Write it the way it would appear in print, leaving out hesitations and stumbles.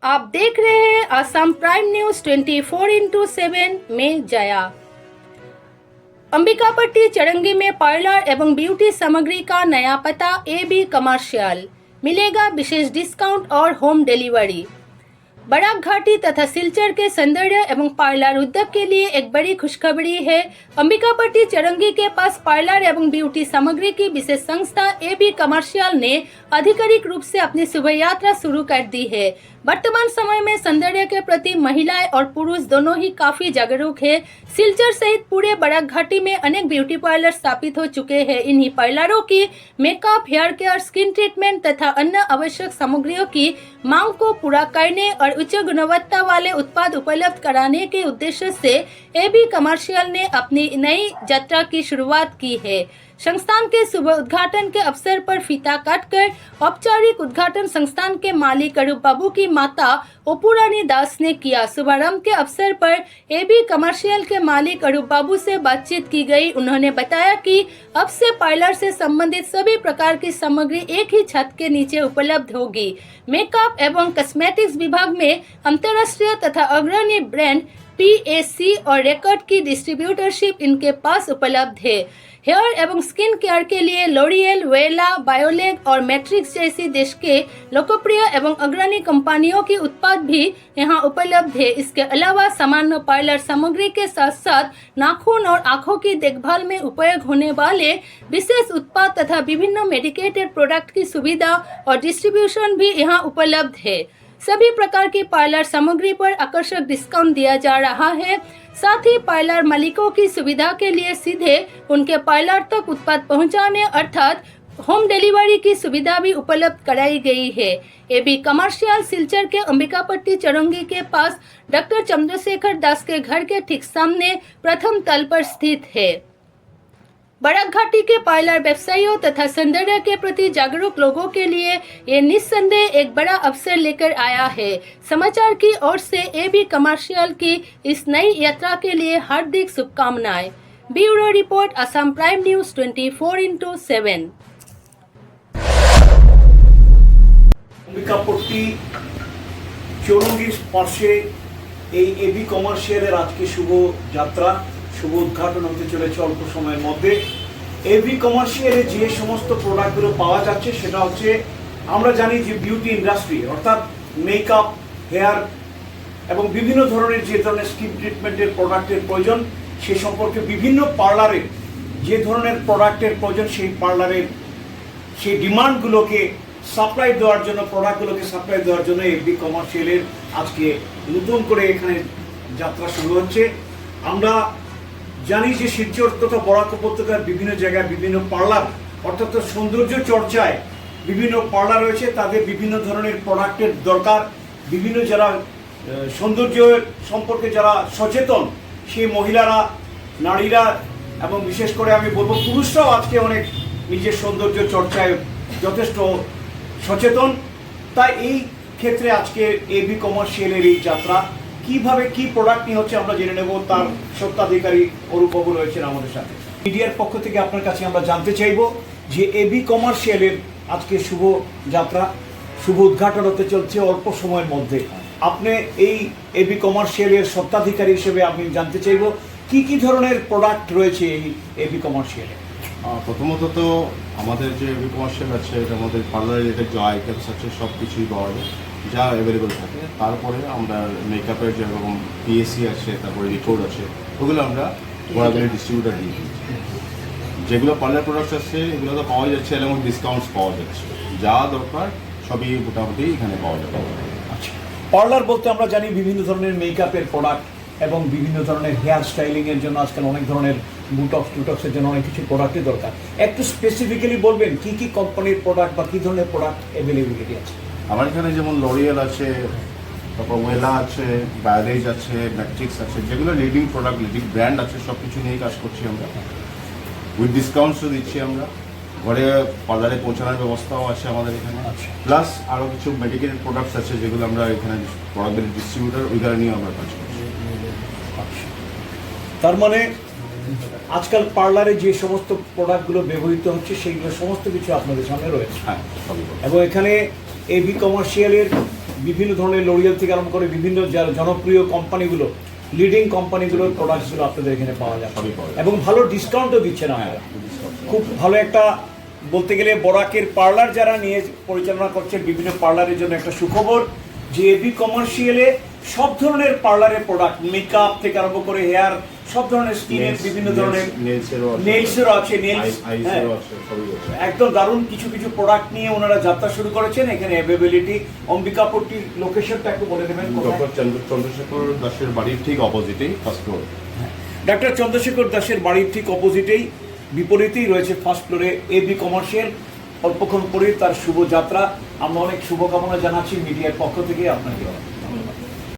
आप देख रहे हैं असम प्राइम न्यूज 24/7 में जया। अंबिकापट्टी चरंगी में पार्लर एवं ब्यूटी सामग्री का नया पता AB कमर्शियल। मिलेगा विशेष डिस्काउंट और होम डिलीवरी। बराक घाटी तथा सिलचर के सौंदर्य एवं पार्लर उद्योग के लिए एक बड़ी खुशखबरी है। अंबिकापट्टी चरंगी के पास पार्लर एवं ब्यूटी सामग्री की विशेष संस्था AB कमर्शियल ने आधिकारिक रूप से अपनी शुभ यात्रा शुरू कर दी है। वर्तमान समय में सौंदर्य के प्रति महिलाएं और पुरुष दोनों ही काफी जागरूक है। सिलचर सहित पूरे बराक घाटी में अनेक ब्यूटी पार्लर स्थापित हो चुके हैं। इन्हीं पार्लरों की makeup, hair care, skin treatment तथा अन्य आवश्यक सामग्रियों की मांग को पूरा करने और उच्च गुणवत्ता वाले उत्पाद उपलब्ध कराने के उद्देश्य से AB कमर्शियल ने अपनी नई यात्रा की शुरुआत की है। संस्थान के शुभ उद्घाटन के अवसर पर फीता काटकर औपचारिक उद्घाटन संस्थान के मालिक अरूप बाबू की माता ओपुरानी दास ने किया। शुभारंभ के अवसर पर AB कमर्शियल के मालिक अरूप बाबू से बातचीत की गई। उन्होंने बताया कि अब से पार्लर से संबंधित सभी प्रकार की सामग्री एक ही छत के नीचे उपलब्ध होगी। मेकअप एवं कॉस्मेटिक्स विभाग में अंतर्राष्ट्रीय तथा अग्रणी ब्रांड PAC और रेकॉर्ड की डिस्ट्रीब्यूटरशिप इनके पास उपलब्ध है। हेयर एवं स्किन केयर के लिए लॉरियल, वेला, बायोलेग और मैट्रिक्स जैसी देश के लोकप्रिय एवं अग्रणी कंपनियों के उत्पाद भी यहां उपलब्ध है। इसके अलावा सामान्य पार्लर सामग्री के साथ साथ नाखून और आंखों की देखभाल में उपयोग होने वाले विशेष उत्पाद तथा विभिन्न मेडिकेटेड प्रोडक्ट की सुविधा और डिस्ट्रीब्यूशन भी यहाँ उपलब्ध है। सभी प्रकार की पार्लर सामग्री पर आकर्षक डिस्काउंट दिया जा रहा है। साथ ही पार्लर मालिकों की सुविधा के लिए सीधे उनके पार्लर तक उत्पाद पहुंचाने अर्थात होम डिलीवरी की सुविधा भी उपलब्ध कराई गई है। AB कमर्शियल सिलचर के अंबिकापट्टी चरंगी के पास डॉक्टर चंद्रशेखर दास के घर के ठीक सामने प्रथम तल पर स्थित है। बराक घाटी के पार्लर व्यवसायियों तथा सौंदर्य के प्रति जागरूक लोगों के लिए ये निस्संदेह एक बड़ा अवसर लेकर आया है। समाचार की ओर से AB कमर्शियल की इस नई यात्रा के लिए हार्दिक शुभकामनाएं। Bureau report Assam prime news 24/7। अंबिकापट्टी चरंगी पाशे AB कमर्शियल आज के शुभ यात्रा शुभ उद्घाटन होते चलेছে অল্প সময়ের মধ্যে। AB কমার্শিয়ালে যে সমস্ত প্রোডাক্টগুলো পাওয়া যাচ্ছে সেটা হচ্ছে আমরা জানি যে বিউটি ইন্ডাস্ট্রি অর্থাৎ মেকআপ, হেয়ার এবং বিভিন্ন ধরনের যে ধরনের স্কিন ট্রিটমেন্টের প্রোডাক্টের প্রয়োজন সে সম্পর্কে বিভিন্ন পার্লারে যে ধরনের প্রোডাক্টের প্রয়োজন সেই পার্লারের সেই ডিমান্ডগুলোকে সাপ্লাই দেওয়ার জন্য প্রোডাক্টগুলোকে সাপ্লাই দেওয়ার জন্য AB কমার্শিয়ালের আজকে নতুন করে এখানে যাত্রা শুরু হচ্ছে। আমরা জানি যে শিলচর তথা বরাক উপত্যকার বিভিন্ন জায়গায় বিভিন্ন পার্লার অর্থাৎ সৌন্দর্য চর্চায় বিভিন্ন পার্লার রয়েছে, তাদের বিভিন্ন ধরনের প্রোডাক্টের দরকার। বিভিন্ন যারা সৌন্দর্য সম্পর্কে যারা সচেতন সেই মহিলারা, নারীরা এবং বিশেষ করে আমি বলবো পুরুষরাও আজকে অনেক নিজের সৌন্দর্য চর্চায় যথেষ্ট সচেতন। তাই এই ক্ষেত্রে আজকে AB কমার্শিয়ালের এই যাত্রা কিভাবে কি প্রোডাক্ট নিয়ে হচ্ছে আমরা জেনে নেব। তার সত্ত্বাধিকারী অরূপ বাবু রয়েছেন আমাদের সাথে। মিডিয়ার পক্ষ থেকে আপনার কাছে আমরা জানতে চাইব যে AB কমার্শিয়ালের আজকে শুভ যাত্রা শুভ উদ্ঘাটন হতে চলছে অল্প সময়ের মধ্যে। আপনি এই AB কমার্শিয়ালের সত্ত্বাধিকারী হিসেবে আমি জানতে চাইব কি কি ধরনের প্রোডাক্ট রয়েছে এই AB কমার্শিয়ালে। প্রথমত তো আমাদের যে AB কমার্শিয়াল আছে এটার মধ্যে পার্লার রিলেটেড যে আইটেমস আছে সব কিছুই পাওয়া যায় যা অ্যাভেলেবল থাকে। তারপরে আমরা মেকআপের যেরকম PAC আছে, তারপরে রিকোর্ড আছে, ওগুলো আমরা বরাবরই ডিস্ট্রিবিউটার দিয়ে দিচ্ছি। যেগুলো পার্লার প্রোডাক্টস আছে এগুলো তো পাওয়া যাচ্ছে এবং ডিসকাউন্টস পাওয়া যাচ্ছে। যা দরকার সবই মোটামুটি এখানে পাওয়া যাবে। আচ্ছা, পার্লার বলতে আমরা জানি বিভিন্ন ধরনের মেকআপের প্রোডাক্ট এবং বিভিন্ন ধরনের হেয়ার স্টাইলিংয়ের জন্য আজকাল অনেক ধরনের বুটক্সের জন্য অনেক কিছু প্রোডাক্টের দরকার। একটু স্পেসিফিক্যালি বলবেন কি কি কোম্পানির প্রোডাক্ট বা কী ধরনের প্রোডাক্ট অ্যাভেলেবিলিটি আছে? আমার এখানে যেমন লরিয়াল আছে, তারপর ওয়েলা আছে, বায়োলেজ আছে, ম্যাট্রিক্স আছে, যেগুলো লিডিং প্রোডাক্ট লিডিং ব্র্যান্ড আছে সব কিছু নিয়েই কাজ করছি আমরা। উইথ ডিসকাউন্টসও দিচ্ছি আমরা। ঘরে পার্লারে পৌঁছানোর ব্যবস্থাও আছে আমাদের এখানে। প্লাস আরও কিছু মেডিকেটেড প্রোডাক্টস আছে যেগুলো আমরা এখানে প্রোডাক্টের ডিস্ট্রিবিউটার ওইগুলো নিয়ে আমরা কাজ করছি। তার মানে আজকাল পার্লারে যে সমস্ত প্রোডাক্টগুলো ব্যবহৃত হচ্ছে সেইগুলো সমস্ত কিছু আপনাদের সামনে রয়েছে। হ্যাঁ, এবং এখানে AB কমার্শিয়ালের বিভিন্ন ধরনের লরিয়াল থেকে আরম্ভ করে বিভিন্ন জনপ্রিয় কোম্পানিগুলো, লিডিং কোম্পানিগুলোর প্রোডাক্টসগুলো আপনাদের এখানে পাওয়া যায় সবই পাওয়া যায়। এবং ভালো ডিসকাউন্টও দিচ্ছেন আপনারা। খুব ভালো একটা, বলতে গেলে বরাকের পার্লার যারা নিয়ে পরিচালনা করছেন বিভিন্ন পার্লারের জন্য একটা সুখবর যে এবি কমার্শিয়ালে সব ধরনের পার্লারের প্রোডাক্ট, মেকআপ থেকে আরম্ভ করে হেয়ার, সব ধরনের স্কিনের বিভিন্ন ধরনের নেলসেরও আছে, একদম দারুণ কিছু কিছু প্রোডাক্ট নিয়ে ওনারা যাত্রা শুরু করেছেন। এখানে অ্যাভেলেবিলিটি, অম্বিকাপুরটির লোকেশনটা একটু বলে দেবেন। ডক্টর চন্দ্রশেখর দাসের বাড়ির ঠিক অপোজিটেই ফার্স্ট ফ্লোর। ডক্টর চন্দ্রশেখর দাসের বাড়ির ঠিক অপোজিটেই বিপরীতেই রয়েছে ফার্স্ট ফ্লোরে এবি কমার্শিয়াল। অল্পক্ষণ পরেই তার শুভ যাত্রা। আমরা অনেক শুভকামনা জানাচ্ছি মিডিয়ার পক্ষ থেকে আপনাকে।